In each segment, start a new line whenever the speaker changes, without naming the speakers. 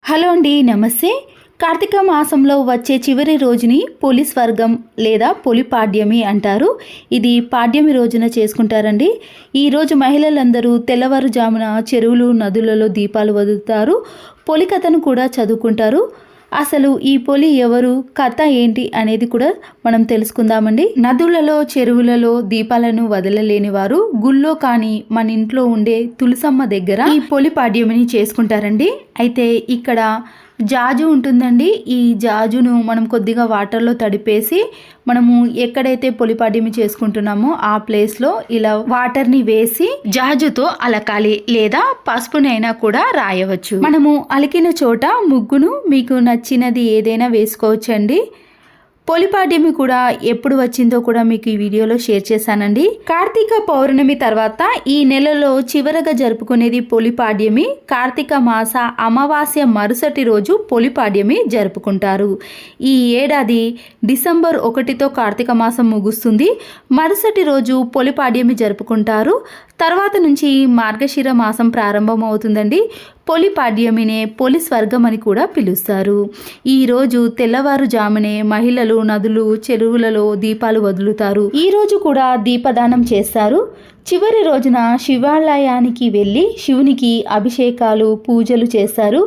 Hello అండి, నమస్తే. కార్తీక మాసంలో వచ్చే చివరి రోజుని పొలి స్వర్గం లేదా పొలి పాడ్యమి అంటారు. ఇది పాడ్యమి రోజున చేసుకుంటారండి. ఈరోజు మహిళలందరూ తెల్లవారుజామున చెరువులు, నదులలో దీపాలు వదులుతారు. పొలి కథను కూడా చదువుకుంటారు. అసలు ఈ పొలి ఎవరు, కథ ఏంటి అనేది కూడా మనం తెలుసుకుందామండి. నదులలో, చెరువులలో దీపాలను వదలలేని వారు గుళ్ళో కానీ మన ఇంట్లో ఉండే తులసమ్మ దగ్గర ఈ పొలి పాడ్యమిని చేసుకుంటారండి. అయితే ఇక్కడ జాజు ఉంటుందండి. ఈ జాజును మనం కొద్దిగా వాటర్లో తడిపేసి మనము ఎక్కడైతే పొలిపాడ్యమి చేసుకుంటున్నామో ఆ ప్లేస్లో ఇలా వాటర్ని వేసి జాజుతో అలకాలి, లేదా పసుపునైనా కూడా రాయవచ్చు. మనము అలికిన చోట ముగ్గును మీకు నచ్చినది ఏదైనా వేసుకోవచ్చండి. పొలిపాడ్యమి కూడా ఎప్పుడు వచ్చిందో కూడా మీకు ఈ వీడియోలో షేర్ చేశానండి. కార్తీక పౌర్ణమి తర్వాత ఈ నెలలో చివరగా జరుపుకునేది పొలిపాడ్యమి. కార్తీక మాస అమావాస్య మరుసటి రోజు పొలిపాడ్యమి జరుపుకుంటారు. ఈ ఏడాది డిసెంబర్ 1తో కార్తీక మాసం ముగుస్తుంది. మరుసటి రోజు పొలిపాడ్యమి జరుపుకుంటారు. తర్వాత నుంచి మార్గశిర మాసం ప్రారంభం అవుతుందండి. పొలిపాడ్యమినే పొలి స్వర్గం అని కూడా పిలుస్తారు. ఈరోజు తెల్లవారుజామునే మహిళలు నదులు, చెరువులలో దీపాలు వదులుతారు. ఈరోజు కూడా దీపదానం చేస్తారు. చివరి రోజున శివాలయానికి వెళ్ళి శివునికి అభిషేకాలు, పూజలు చేస్తారు.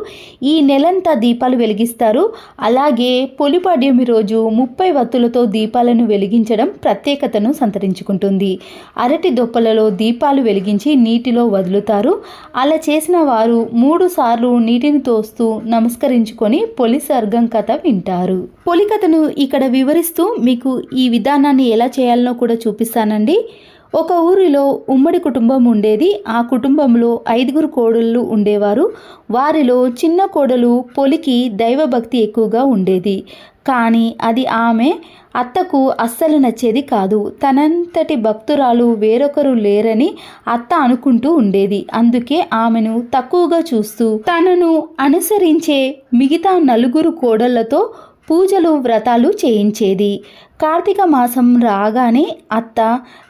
ఈ నెలంతా దీపాలు వెలిగిస్తారు. అలాగే పొలిపాడ్యమి రోజు 30 వత్తులతో దీపాలను వెలిగించడం ప్రత్యేకతను సంతరించుకుంటుంది. అరటి దొప్పలలో దీపాలు వెలిగించి నీటిలో వదులుతారు. అలా చేసిన వారు 3 సార్లు నీటిని తోస్తూ నమస్కరించుకొని పొలి స్వర్గం కథ వింటారు. పొలి కథను ఇక్కడ వివరిస్తూ మీకు ఈ విధానాన్ని ఎలా చేయాలనో కూడా చూపిస్తానండి. ఒక ఊరిలో ఉమ్మడి కుటుంబం ఉండేది. ఆ కుటుంబంలో 5 కోడళ్ళు ఉండేవారు. వారిలో చిన్న కోడలు పొలికి దైవభక్తి ఎక్కువగా ఉండేది. కానీ అది ఆమె అత్తకు అస్సలు నచ్చేది కాదు. తనంతటి భక్తురాలు వేరొకరు లేరని అత్త అనుకుంటూ ఉండేది. అందుకే ఆమెను తక్కువగా చూస్తూ తనను అనుసరించే మిగతా 4 కోడళ్లతో పూజలు, వ్రతాలు చేయించేది. కార్తీక మాసం రాగానే అత్త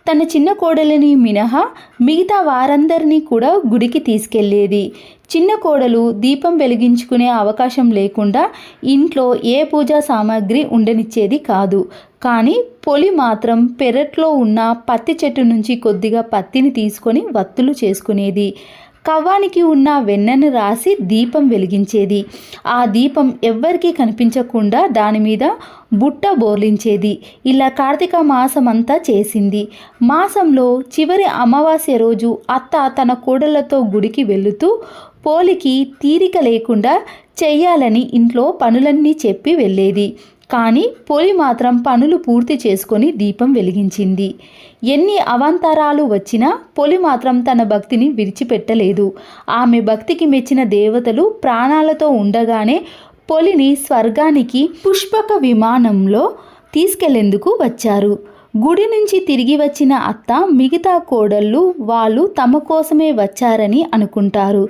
తన చిన్న కోడలిని మినహా మిగతా వారందరినీ కూడా గుడికి తీసుకెళ్లేది. చిన్న కోడలు దీపం వెలిగించుకునే అవకాశం లేకుండా ఇంట్లో ఏ పూజా సామాగ్రి ఉండనిచ్చేది కాదు. కానీ పొలి మాత్రం పెరట్లో ఉన్న పత్తి చెట్టు నుంచి కొద్దిగా పత్తిని తీసుకొని వత్తులు చేసుకునేది. కవ్వానికి ఉన్న వెన్నను రాసి దీపం వెలిగించేది. ఆ దీపం ఎవ్వరికీ కనిపించకుండా దాని మీద బుట్ట బోర్లించేది. ఇలా కార్తీక మాసం అంతా చేసింది. మాసంలో చివరి అమావాస్య రోజు అత్త తన కోడళ్లతో గుడికి వెళుతూ పోలికి తీరిక లేకుండా చెయ్యాలని ఇంట్లో పనులన్నీ చెప్పి వెళ్ళేది. కానీ పొలి మాత్రం పనులు పూర్తి చేసుకొని దీపం వెలిగించింది. ఎన్ని అవాంతరాలు వచ్చినా పొలి మాత్రం తన భక్తిని విడిచిపెట్టలేదు. ఆమె భక్తికి మెచ్చిన దేవతలు ప్రాణాలతో ఉండగానే పొలిని స్వర్గానికి పుష్పక విమానంలో తీసుకెళ్లేందుకు వచ్చారు. గుడి నుంచి తిరిగి వచ్చిన అత్త మిగతా కోడళ్ళు వాళ్ళు తమ కోసమే వచ్చారని అనుకుంటారు.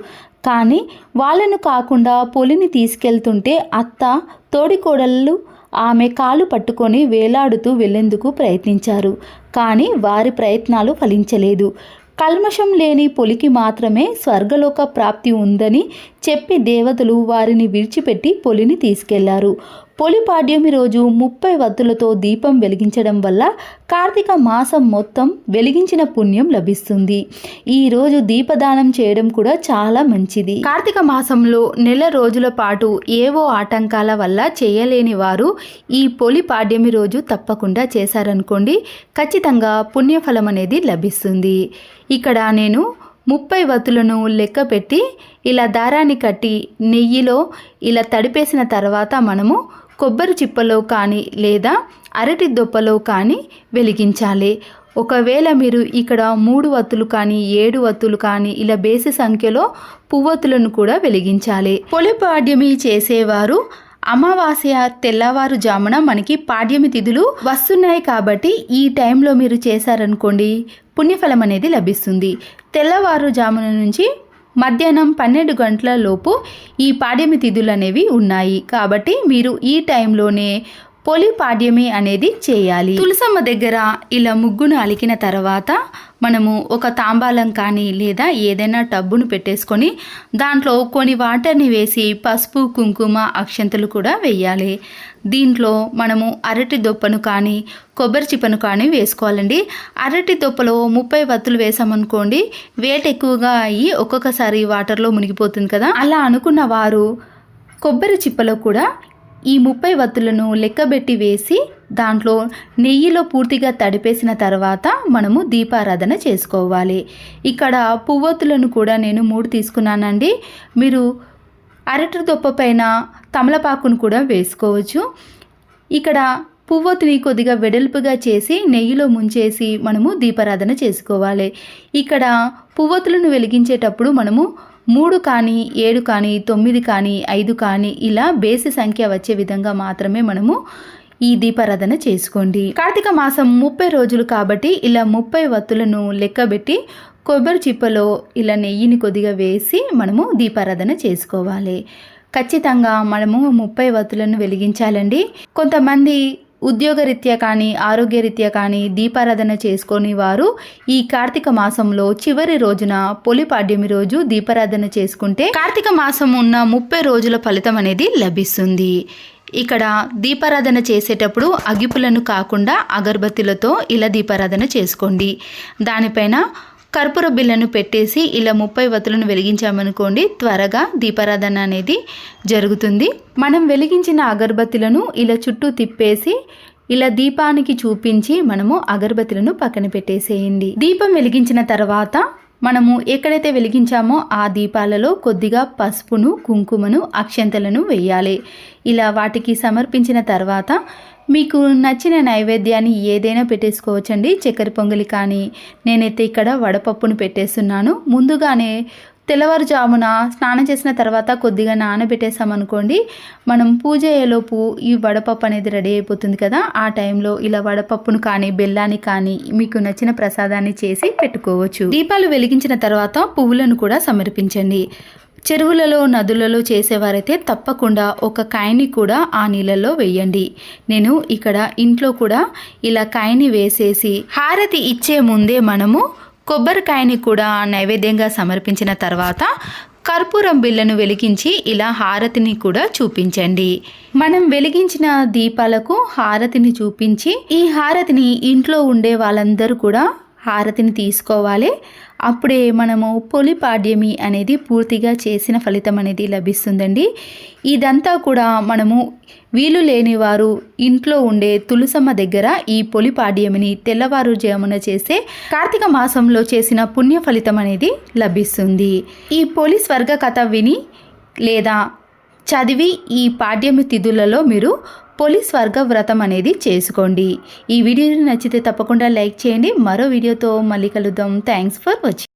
కానీ వాళ్ళను కాకుండా పొలిని తీసుకెళ్తుంటే అత్త తోడికోడళ్ళు ఆమె కాలు పట్టుకొని వేలాడుతూ వెళ్లేందుకు ప్రయత్నించారు. కానీ వారి ప్రయత్నాలు ఫలించలేదు. కల్మషం లేని పొలికి మాత్రమే స్వర్గలోక ప్రాప్తి ఉందని చెప్పి దేవతలు వారిని విడిచిపెట్టి పొలిని తీసుకెళ్లారు. పొలిపాడ్యమి రోజు 30 వత్తులతో దీపం వెలిగించడం వల్ల కార్తీక మాసం మొత్తం వెలిగించిన పుణ్యం లభిస్తుంది. ఈ రోజు దీపదానం చేయడం కూడా చాలా మంచిది. కార్తీక మాసంలో నెల రోజుల పాటు ఏవో ఆటంకాల వల్ల చేయలేని వారు ఈ పొలిపాడ్యమి రోజు తప్పకుండా చేశారనుకోండి, ఖచ్చితంగా పుణ్యఫలం అనేది లభిస్తుంది. ఇక్కడ నేను 30 వత్తులను లెక్క పెట్టి ఇలా దారాన్ని కట్టి నెయ్యిలో ఇలా తడిపేసిన తర్వాత మనము కొబ్బరి చిప్పలో కానీ లేదా అరటి దొప్పలో కానీ వెలిగించాలి. ఒకవేళ మీరు ఇక్కడ 3 వత్తులు కానీ 7 వత్తులు కానీ ఇలా బేసి సంఖ్యలో పువ్వొత్తులను కూడా వెలిగించాలి. పొలిపాడ్యమి చేసేవారు అమావాస్య తెల్లవారుజామున మనకి పాడ్యమి తిథులు వస్తున్నాయి కాబట్టి ఈ టైంలో మీరు చేశారనుకోండి పుణ్యఫలం అనేది లభిస్తుంది. తెల్లవారుజామున నుంచి మధ్యాహ్నం 12 గంటల లోపు ఈ పాడ్యమి తిథులు అనేవి ఉన్నాయి. కాబట్టి మీరు ఈ టైంలోనే పొలిపాడ్యమి అనేది చేయాలి. తులసమ్మ దగ్గర ఇలా ముగ్గును అలికిన తర్వాత మనము ఒక తాంబాలం కానీ లేదా ఏదైనా టబ్బును పెట్టేసుకొని దాంట్లో కొన్ని వాటర్ని వేసి పసుపు కుంకుమ అక్షంతలు కూడా వేయాలి. దీంట్లో మనము అరటి దొప్పను కానీ కొబ్బరి చిప్పను కానీ వేసుకోవాలండి. అరటి దొప్పలో 30 వత్తులు వేసామనుకోండి, వేట్ ఎక్కువగా అయ్యి ఒక్కొక్కసారి వాటర్లో మునిగిపోతుంది కదా. అలా అనుకున్న వారు కొబ్బరి చిప్పలో కూడా ఈ 30 వత్తులను లెక్కబెట్టి వేసి దాంట్లో నెయ్యిలో పూర్తిగా తడిపేసిన తర్వాత మనము దీపారాధన చేసుకోవాలి. ఇక్కడ పువ్వొత్తులను కూడా నేను 3 తీసుకున్నానండి. మీరు అరటి దొప్ప పైన తమలపాకును కూడా వేసుకోవచ్చు. ఇక్కడ పువ్వొత్తిని కొద్దిగా వెడల్పుగా చేసి నెయ్యిలో ముంచేసి మనము దీపారాధన చేసుకోవాలి. ఇక్కడ పువ్వొత్తులను వెలిగించేటప్పుడు మనము 3 కానీ 7 కానీ 9 కానీ 5 కానీ ఇలా బేసి సంఖ్య వచ్చే విధంగా మాత్రమే మనము ఈ దీపారాధన చేసుకోండి. కార్తీక మాసం 30 రోజులు కాబట్టి ఇలా 30 వత్తులను లెక్కబెట్టి కొబ్బరి చిప్పలో ఇలా నెయ్యిని కొద్దిగా వేసి మనము దీపారాధన చేసుకోవాలి. ఖచ్చితంగా మనము 30 వత్తులను వెలిగించాలండి. కొంతమంది ఉద్యోగరీత్యా కానీ ఆరోగ్యరీత్యా కానీ దీపారాధన చేసుకొని వారు ఈ కార్తీక మాసంలో చివరి రోజున పొలిపాడ్యమి రోజు దీపారాధన చేసుకుంటే కార్తీక మాసం ఉన్న 30 రోజుల ఫలితం అనేది లభిస్తుంది. ఇక్కడ దీపారాధన చేసేటప్పుడు అగిపులను కాకుండా అగరబత్తులతో ఇలా దీపారాధన చేసుకోండి. దానిపైన కర్పూర బిళ్ళను పెట్టేసి ఇలా 30 వత్తులను వెలిగించామనుకోండి, త్వరగా దీపారాధన అనేది జరుగుతుంది. మనం వెలిగించిన అగరబత్తులను ఇలా చుట్టూ తిప్పేసి ఇలా దీపానికి చూపించి మనము అగరబత్తులను పక్కన పెట్టేసేయండి. దీపం వెలిగించిన తర్వాత మనము ఎక్కడైతే వెలిగించామో ఆ దీపాలలో కొద్దిగా పసుపును కుంకుమను అక్షంతలను వేయాలి. ఇలా వాటికి సమర్పించిన తర్వాత మీకు నచ్చిన నైవేద్యాన్ని ఏదైనా పెట్టేసుకోవచ్చండి. చక్కెర పొంగలి కానీ, నేనైతే ఇక్కడ వడపప్పును పెట్టేస్తున్నాను. ముందుగానే తెల్లవారుజామున స్నానం చేసిన తర్వాత కొద్దిగా నానబెట్టేసామనుకోండి, మనం పూజ అయ్యేలోపు ఈ వడపప్పు అనేది రెడీ అయిపోతుంది కదా. ఆ టైంలో ఇలా వడపప్పును కానీ బెల్లాన్ని కానీ మీకు నచ్చిన ప్రసాదాన్ని చేసి పెట్టుకోవచ్చు. దీపాలు వెలిగించిన తర్వాత పువ్వులను కూడా సమర్పించండి. చెరువులలో నదులలో చేసేవారైతే తప్పకుండా ఒక కాయని కూడా ఆ నీళ్ళల్లో వేయండి. నేను ఇక్కడ ఇంట్లో కూడా ఇలా కాయని వేసేసి హారతి ఇచ్చే ముందే మనము కొబ్బరికాయని కూడా నైవేద్యంగా సమర్పించిన తర్వాత కర్పూరం బిళ్ళను వెలిగించి ఇలా హారతిని కూడా చూపించండి. మనం వెలిగించిన దీపాలకు హారతిని చూపించి ఈ హారతిని ఇంట్లో ఉండే వాళ్ళందరూ కూడా హారతిని తీసుకోవాలి. అప్పుడే మనము పొలిపాడ్యమి అనేది పూర్తిగా చేసిన ఫలితం అనేది లభిస్తుందండి. ఇదంతా కూడా మనము వీలు లేని వారు ఇంట్లో ఉండే తులసమ్మ దగ్గర ఈ పొలిపాడ్యమిని తెల్లవారుజామున చేసే కార్తీక మాసంలో చేసిన పుణ్య ఫలితం అనేది లభిస్తుంది. ఈ పొలి స్వర్గ కథ విని లేదా చదివి ఈ పాడ్యమి తిథులలో మీరు పొలి స్వర్గ వ్రతం అనేది చేసుకోండి. ఈ వీడియో నచ్చితే తప్పకుండా లైక్ చేయండి. మరో వీడియోతో మళ్ళీ కలుద్దాం. Thanks for watching.